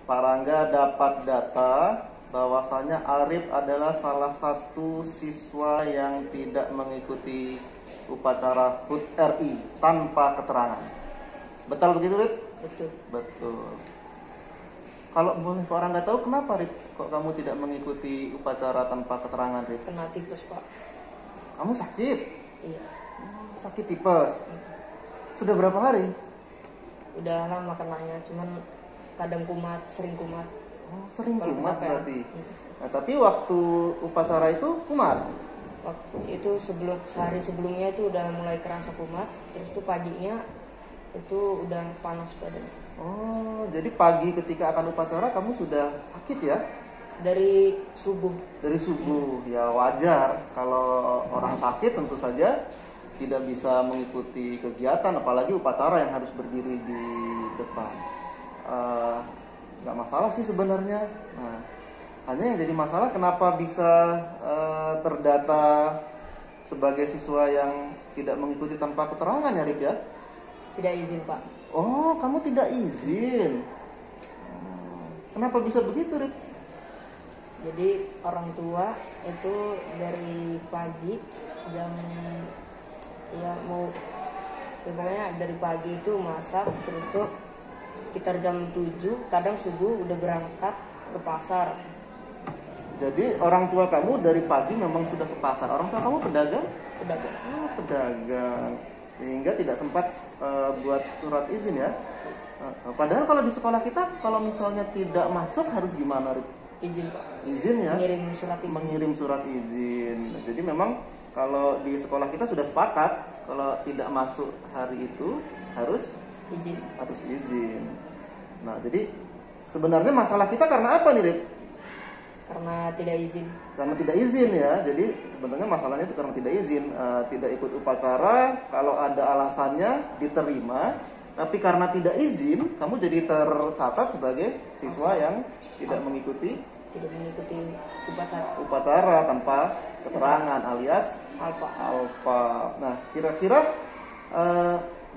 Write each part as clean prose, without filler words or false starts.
Pak Rangga dapat data bahwasanya Arif adalah salah satu siswa yang tidak mengikuti upacara HUT RI tanpa keterangan. Betul begitu, Rif? Betul. Betul. Kalau boleh Pak Rangga tahu kenapa, Rif, kok kamu tidak mengikuti upacara tanpa keterangan, Rif? Kena tipes, Pak. Kamu sakit? Iya. Sakit tipes. Sudah berapa hari? Udah lama kenanya, cuman kadang kumat, sering kumat. Oh, sering Kalau kumat kecapean. berarti. Nah, tapi waktu upacara itu kumat. Waktu itu sehari sebelumnya itu udah mulai kerasa kumat, terus tuh paginya itu udah panas badan. Oh, jadi pagi ketika akan upacara kamu sudah sakit ya? Dari subuh. Dari subuh, ya wajar. Kalau orang sakit tentu saja tidak bisa mengikuti kegiatan, apalagi upacara yang harus berdiri di depan. Nggak masalah sih sebenarnya. Nah, hanya yang jadi masalah kenapa bisa terdata sebagai siswa yang tidak mengikuti tanpa keterangan ya, Rip ya? Tidak izin, Pak. Oh, kamu tidak izin. Kenapa bisa begitu, Rip? Jadi orang tua itu dari pagi jam ya pokoknya dari pagi itu masak, terus tuh sekitar jam 7 kadang subuh udah berangkat ke pasar. Jadi orang tua kamu dari pagi memang sudah ke pasar. Orang tua kamu pedagang? Pedagang. Oh, pedagang. Sehingga tidak sempat buat surat izin ya. Padahal kalau di sekolah kita kalau misalnya tidak masuk harus gimana, Rip? Izin, Pak. Izin ya? Mengirim surat izin. Mengirim surat izin. Jadi memang kalau di sekolah kita sudah sepakat kalau tidak masuk hari itu harus izin. Nah, jadi sebenarnya masalah kita karena apa nih, Rip? Karena tidak izin. Karena tidak izin ya. Jadi sebenarnya masalahnya itu karena tidak izin, tidak ikut upacara. Kalau ada alasannya diterima, tapi karena tidak izin, kamu jadi tercatat sebagai siswa yang tidak mengikuti upacara tanpa keterangan alias alpa. Nah, kira-kira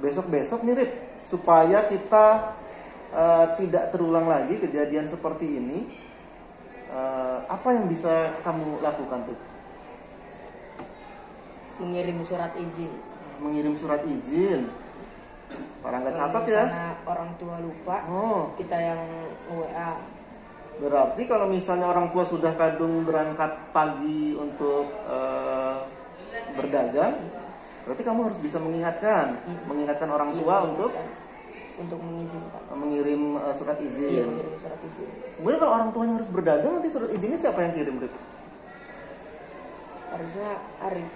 besok-besok nih, Rip, supaya kita tidak terulang lagi kejadian seperti ini, apa yang bisa kamu lakukan tuh? Mengirim surat izin. Mengirim surat izin. Pak Rangga catat ya. Karena orang tua lupa, kita yang WA. Berarti kalau misalnya orang tua sudah kadung berangkat pagi untuk berdagang, berarti kamu harus bisa mengingatkan orang tua untuk mengizinkan. Mengirim surat izin. Iya, mengirim surat izin. Kemudian kalau orang tuanya harus berdagang, nanti surat izinnya siapa yang kirim, Rip? Harusnya Arif.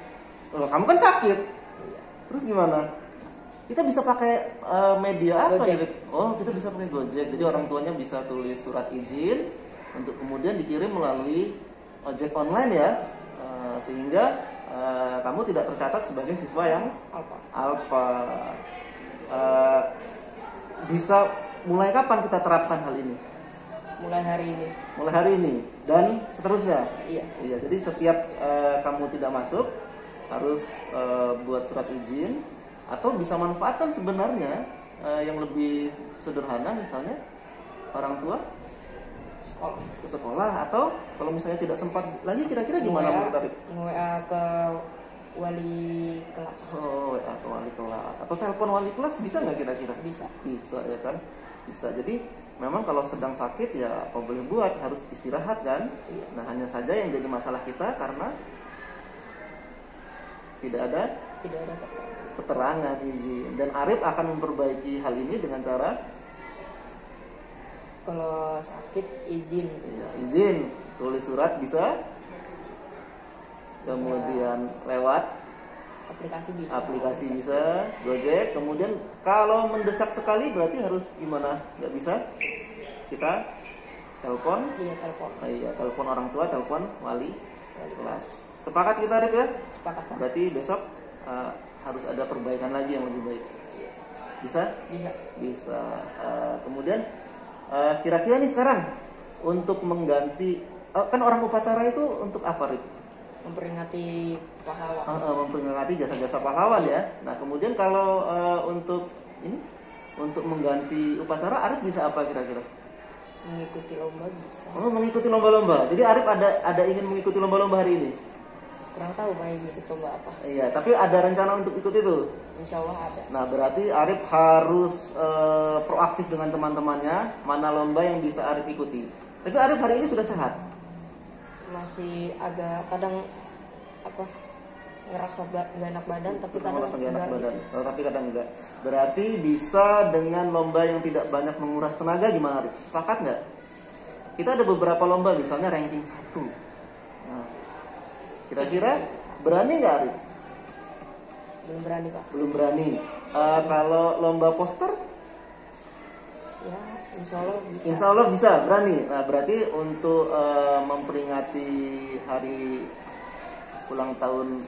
Loh, kamu kan sakit. Iya. Terus gimana? Kita bisa pakai media apa, Gojek. Rip? Oh, kita bisa pakai Gojek. Jadi orang tuanya bisa tulis surat izin untuk kemudian dikirim melalui ojek online ya, sehingga kamu tidak tercatat sebagai siswa yang alpa. Bisa mulai kapan kita terapkan hal ini? Mulai hari ini Dan seterusnya. Iya. Jadi setiap kamu tidak masuk harus buat surat izin, atau bisa manfaatkan sebenarnya yang lebih sederhana, misalnya orang tua ke sekolah, atau kalau misalnya tidak sempat lagi, kira-kira gimana menurut Arif? WA ke wali kelas. WA ke wali kelas atau telepon wali kelas bisa nggak kira-kira? Bisa ya kan? Bisa. Jadi memang kalau sedang sakit ya apa boleh buat, harus istirahat kan? Iya. Nah, hanya saja yang jadi masalah kita karena tidak ada keterangan izin, dan Arif akan memperbaiki hal ini dengan cara kalau sakit izin. Ya, izin, tulis surat bisa. Kemudian lewat aplikasi bisa, Gojek. Kemudian kalau mendesak sekali berarti harus gimana? Nggak bisa, kita telepon. Iya, telepon orang tua, telepon wali kelas. Sepakat kita, Arif ya? Sepakat, Pak. Berarti besok harus ada perbaikan lagi yang lebih baik. Bisa. Kemudian kira-kira nih sekarang untuk mengganti, kan orang upacara itu untuk apa, Rip? Memperingati pahlawan. Memperingati jasa-jasa pahlawan ya. Nah, kemudian kalau untuk mengganti upacara, Arif bisa apa kira-kira? mengikuti lomba bisa. Oh, mengikuti lomba-lomba. Jadi Arif ada ingin mengikuti lomba-lomba hari ini? Kurang tahu Pak ikut lomba apa. Iya, tapi ada rencana untuk ikut itu? Insya Allah ada. Nah, berarti Arif harus proaktif dengan teman-temannya, mana lomba yang bisa Arif ikuti. Tapi Arif hari ini sudah sehat? Masih agak kadang ngerasa gak enak badan, tapi kadang Merasa nggak enak enggak badan. gitu. Oh, tapi kadang enggak. Berarti bisa dengan lomba yang tidak banyak menguras tenaga, gimana Arif? Sepakat nggak? Kita ada beberapa lomba, misalnya ranking 1. Nah, kira-kira berani nggak Arif? Belum berani Pak. Belum berani. Kalau lomba poster? Ya insya Allah bisa. Insya Allah bisa, berani. Nah, berarti untuk memperingati hari ulang tahun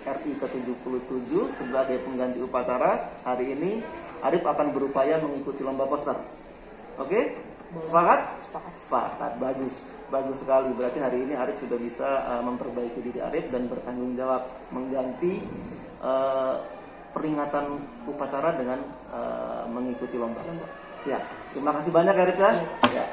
RI ke-77 sebagai pengganti upacara, hari ini Arif akan berupaya mengikuti lomba poster. Oke? Sepakat? Sepakat. Sepakat, bagus. Bagus sekali. Berarti hari ini Arif sudah bisa memperbaiki diri Arif dan bertanggung jawab mengganti peringatan upacara dengan mengikuti lomba. Siap. Terima kasih banyak Arif ya. Iya. Ya.